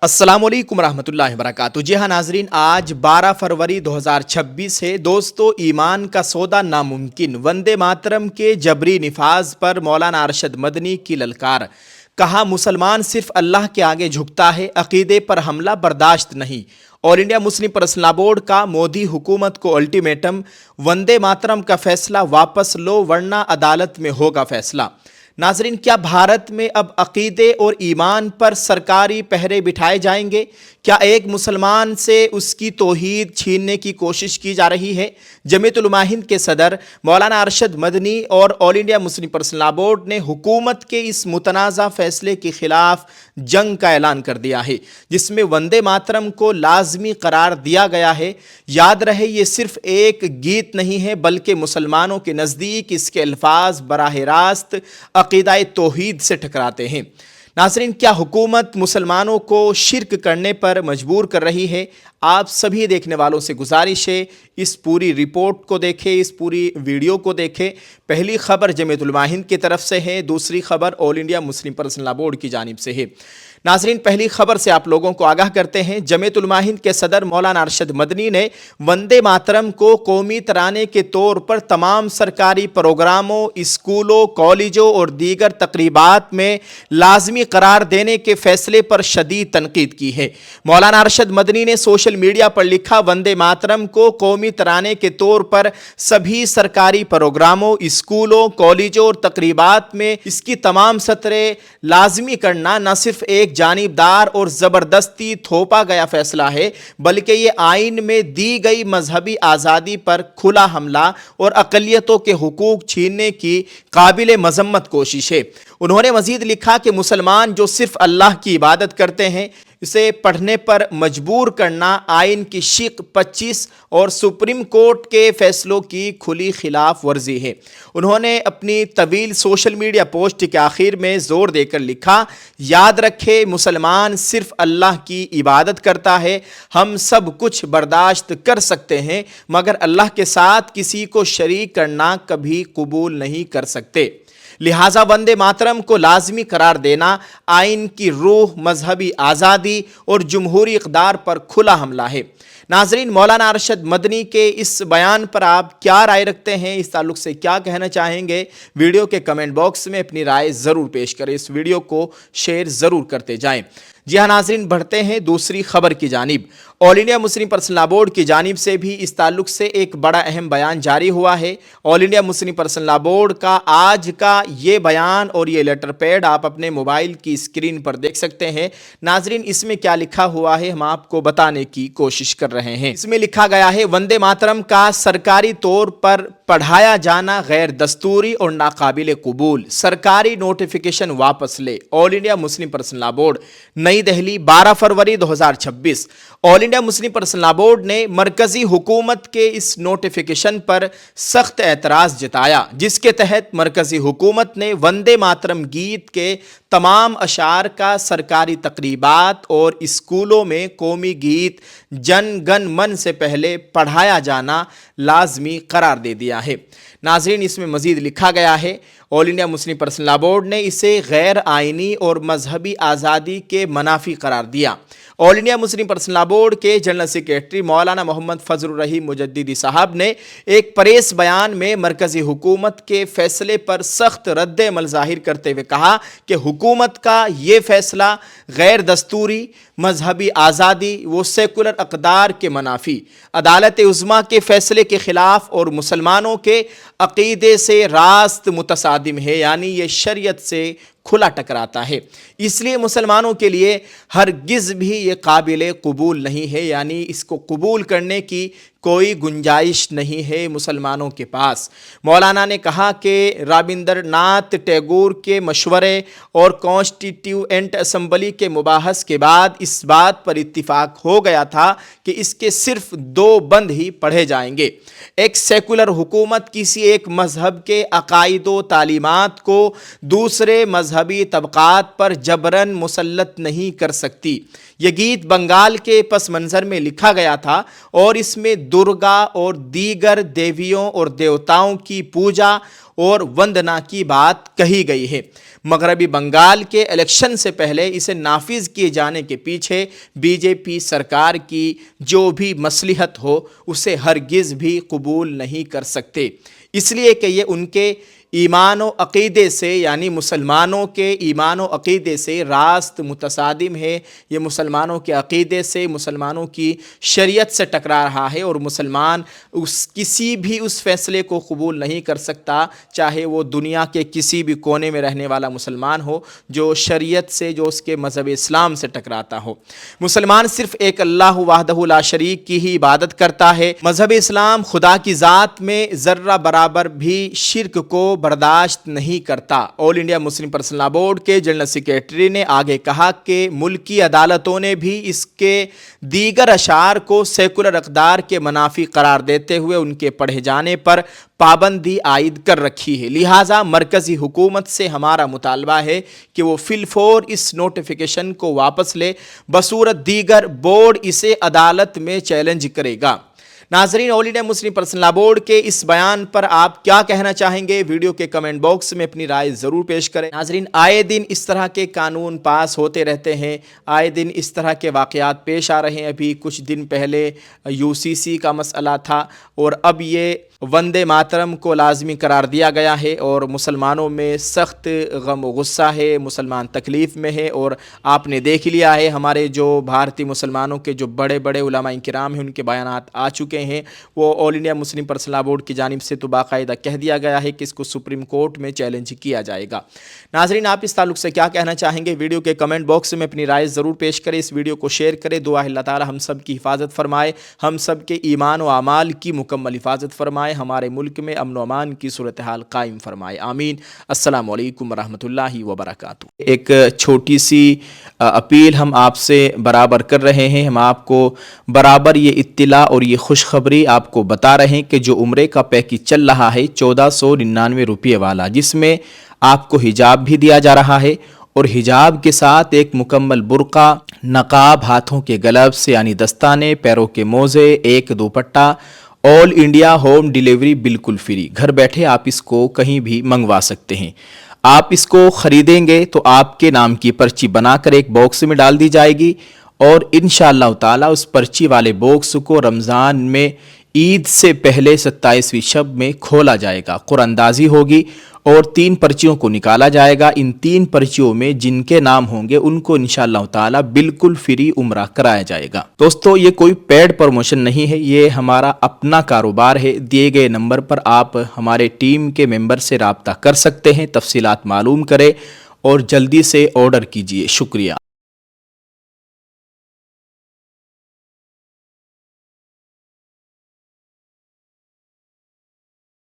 अस्सलामुअलैकुम रहमतुल्लाहि वबरकातुहू। जी हाँ नाजरीन, आज 12 फरवरी 2026 है। दोस्तों, ईमान का सौदा नामुमकिन, वंदे मातरम के जबरी निफाज पर मौलाना अरशद मदनी की ललकार। कहा, मुसलमान सिर्फ अल्लाह के आगे झुकता है, अकीदे पर हमला बर्दाश्त नहीं। All India Muslim personal law board का मोदी हुकूमत को अल्टीमेटम, वंदे मातरम का फैसला वापस लो वरना अदालत में होगा फैसला। नाजरीन, क्या भारत में अब अकीदे और ईमान पर सरकारी पहरे बिठाए जाएंगे? क्या एक मुसलमान से उसकी तौहीद छीनने की कोशिश की जा रही है? जमीयतुल उलमा हिंद के सदर मौलाना अरशद मदनी और all India Muslim personal law board ने हुकूमत के इस मुतनाज़ा फैसले के खिलाफ जंग का ऐलान कर दिया है, जिसमें वंदे मातरम को लाजमी करार दिया गया है। याद रहे, ये सिर्फ एक गीत नहीं है, बल्कि मुसलमानों के नज़दीक इसके अल्फाज बराह रास्त अक़ीदा तौहीद से टकराते हैं। नाज़रीन, क्या हुकूमत मुसलमानों को शिरक करने पर मजबूर कर रही है? आप सभी देखने वालों से गुजारिश है, इस पूरी रिपोर्ट को देखें, इस पूरी वीडियो को देखें। पहली खबर जमीयतुल उलमा हिंद की तरफ से है, दूसरी खबर all India Muslim personal law board की जानिब से है। नाज़रीन, पहली खबर से आप लोगों को आगाह करते हैं। जमीयतुल उलमा हिंद के सदर मौलाना अरशद मदनी ने वंदे मातरम को कौमी तराने के तौर पर तमाम सरकारी प्रोग्रामों, स्कूलों, कॉलेजों और दीगर तकरीबात में लाजमी करार देने के फैसले पर शदीद तनकीद की है। मौलाना अरशद मदनी ने सोशल मीडिया पर लिखा, वंदे मातरम को कौमी तराने के तौर पर सभी सरकारी प्रोग्रामों, स्कूलों, कॉलेजों और तकरीबात में इसकी तमाम सतरें लाजमी करना न सिर्फ एक जानिबदार और ज़बरदस्ती थोपा गया फैसला है, बल्कि ये आइन में दी गई मजहबी आज़ादी पर खुला हमला और अक़लियतों के हुकूक छीनने की काबिल मजम्मत कोशिश है। उन्होंने मज़ीद लिखा कि मुसलमान जो सिर्फ अल्लाह की इबादत करते हैं, इसे पढ़ने पर मजबूर करना आइन की शिक 25 और सुप्रीम कोर्ट के फैसलों की खुली खिलाफ वर्जी है। उन्होंने अपनी तवील सोशल मीडिया पोस्ट के आखिर में जोर देकर लिखा, याद रखे, मुसलमान सिर्फ अल्लाह की इबादत करता है। हम सब कुछ बर्दाश्त कर सकते हैं, मगर अल्लाह के साथ किसी को शरीक करना कभी कबूल नहीं कर सकते। लिहाजा वंदे मातरम को लाजमी करार देना आइन की रूह, मजहबी आज़ादी और जमहूरी इक़दार पर खुला हमला है। नाजरीन, मौलाना अरशद मदनी के इस बयान पर आप क्या राय रखते हैं? इस ताल्लुक़ से क्या कहना चाहेंगे? वीडियो के कमेंट बॉक्स में अपनी राय ज़रूर पेश करें। इस वीडियो को शेयर ज़रूर करते जाएं। जी हाँ नाजरीन, बढ़ते हैं दूसरी खबर की जानिब। All India Muslim personal law board की जानिब से भी इस ताल्लुक़ से एक बड़ा अहम बयान जारी हुआ है। All India Muslim personal law board का आज का ये बयान और ये लेटर पैड आप अपने मोबाइल की स्क्रीन पर देख सकते हैं। नाजरीन, इसमें क्या लिखा हुआ है हम आपको बताने की कोशिश कर रहे हैं। इसमें लिखा गया है, वंदे मातरम का सरकारी तौर पर पढ़ाया जाना गैर दस्तूरी और नाकाबिल कबूल। सरकारी नोटिफिकेशन वापस ले। All India Muslim personal law board, नई दिल्ली, 12 फरवरी 2026। All India Muslim personal law board ने मरकजी हुकूमत के इस नोटिफिकेशन पर सख्त एतराज़ जताया, जिसके तहत मरकजी हुकूमत ने वंदे मातरम गीत के तमाम अशार का सरकारी तकरीबात और स्कूलों में कौमी गीत जन गण मन से पहले पढ़ाया जाना लाजमी करार दे दिया है। नाज़रीन, इसमें मज़ीद लिखा गया है, all India Muslim personal law board ने इसे गैर आइनी और मजहबी आज़ादी के मनाफी करार दिया। All India Muslim personal law board के जनरल सेक्रेटरी मौलाना मोहम्मद फजलुर रहीम मुजद्दिदी साहब ने एक प्रेस बयान में मरकजी हुकूमत के फैसले पर सख्त रद्द अमल जाहिर करते हुए कहा कि हुकूमत का ये फैसला गैर दस्तूरी, मजहबी आज़ादी व सेकुलर अक़दार के मनाफी, अदालत उज़्मा के फैसले के ख़िलाफ़ और मुसलमानों के अक़ीदे से रास्त मुतसादिम है, यानी ये शरीयत से खुला टकराता है। इसलिए मुसलमानों के लिए हरगिज़ भी ये काबिल कबूल नहीं है, यानी इसको कबूल करने की कोई गुंजाइश नहीं है मुसलमानों के पास। मौलाना ने कहा कि रविंद्रनाथ टैगोर के मशवरे और कॉन्स्टिट्यूएंट असम्बली के मुबाहस के बाद इस बात पर इत्तिफाक हो गया था कि इसके सिर्फ 2 बंद ही पढ़े जाएंगे। एक सेकुलर हुकूमत किसी एक मजहब के अकायद व तालीमात को दूसरे मजहबी तबक़ात पर जबरन मुसल्लत नहीं कर सकती। यह गीत बंगाल के पस मंज़र में लिखा गया था और इसमें दुर्गा और दीगर देवियों और देवताओं की पूजा और वंदना की बात कही गई है। मगरबी बंगाल के इलेक्शन से पहले इसे नाफिज किए जाने के पीछे बीजेपी सरकार की जो भी मसलहत हो उसे हरगिज़ भी कबूल नहीं कर सकते, इसलिए कि ये उनके ईमान व अक़ीदे से, यानी मुसलमानों के ईमान व अक़ीदे से रास्त मुतसादिम है। ये मुसलमानों के अक़ीदे से, मुसलमानों की शरीयत से टकरा रहा है और मुसलमान किसी भी उस फैसले को कबूल नहीं कर सकता, चाहे वो दुनिया के किसी भी कोने में रहने वाला मुसलमान हो, जो शरीयत से, जो उसके मज़हब इस्लाम से टकराता हो। मुसलमान सिर्फ़ एक अल्लाह वहदहु ला शरीक की ही इबादत करता है। मज़हब इस्लाम खुदा की ज़ात में ज़र्रा बराबर भी शिर्क को बर्दाश्त नहीं करता। All India Muslim personal law board के जनरल सेक्रेटरी ने आगे कहा कि मुल्की अदालतों ने भी इसके दीगर अशार को सेकुलर अक़दार के मुनाफी करार देते हुए उनके पढ़े जाने पर पाबंदी आयद कर रखी है। लिहाजा मरकज़ी हुकूमत से हमारा मुतालबा है कि वो फिलफौर इस नोटिफिकेशन को वापस ले, बसूरत दीगर बोर्ड इसे अदालत में चैलेंज करेगा। नाज़रीन, all India Muslim personal law board के इस बयान पर आप क्या कहना चाहेंगे? वीडियो के कमेंट बॉक्स में अपनी राय ज़रूर पेश करें। नाज़रीन, आए दिन इस तरह के कानून पास होते रहते हैं, आए दिन इस तरह के वाक़यात पेश आ रहे हैं। अभी कुछ दिन पहले यूसीसी का मसला था और अब ये वंदे मातरम को लाजमी करार दिया गया है और मुसलमानों में सख्त गम व गुस्सा है, मुसलमान तकलीफ़ में है। और आपने देख लिया है, हमारे जो भारतीय मुसलमानों के जो बड़े बड़े उलमा किराम हैं उनके बयानात आ चुके हैं। वो all India Muslim personal law board की जानिब से तो बाकायदा कह दिया गया है कि इसको सुप्रीम कोर्ट में चैलेंज किया जाएगा। नाज़रीन, आप इस ताल्लुक़ से क्या कहना चाहेंगे? वीडियो के कमेंट बॉक्स में अपनी राय ज़रूर पेश करें। इस वीडियो को शेयर करें। दुआ है अल्लाह ताला हम सब की हिफाजत फरमाए, हम सब के ईमान व अमाल की मुकम्मल हिफाजत फरमाए, हमारे मुल्क में अमन व अमान की सूरत हाल कायम फरमाए। आमीन। अस्सलामु अलैकुम रहमतुल्लाहि व बरकातुहू। एक छोटी सी अपील हम आपसे बराबर कर रहे हैं। हम आपको बराबर ये इत्तिला और ये खुशखबरी आपको बता रहे हैं कि जो उम्रे का पैकेज चल रहा है 1499 रुपये वाला, जिसमें आपको हिजाब भी दिया जा रहा है और हिजाब के साथ एक मुकम्मल बुर्का, नकाब, हाथों के ग्लव्स यानी दस्ताने, पैरों के मोज़े, एक दुपट्टा, ऑल इंडिया होम डिलीवरी बिल्कुल फ्री। घर बैठे आप इसको कहीं भी मंगवा सकते हैं। आप इसको ख़रीदेंगे तो आपके नाम की पर्ची बनाकर एक बॉक्स में डाल दी जाएगी और इंशाअल्लाह ताला उस पर्ची वाले बॉक्स को रमज़ान में ईद से पहले 27वीं शब में खोला जाएगा। कुरानंदाज़ी होगी और 3 पर्चियों को निकाला जाएगा। इन 3 पर्चियों में जिनके नाम होंगे उनको इंशाअल्लाह ताला बिल्कुल फ्री उम्रा कराया जाएगा। दोस्तों, ये कोई पेड प्रमोशन नहीं है, ये हमारा अपना कारोबार है। दिए गए नंबर पर आप हमारे टीम के मेंबर से राब्ता कर सकते हैं, तफसीलात मालूम करें और जल्दी से ऑर्डर कीजिए। शुक्रिया।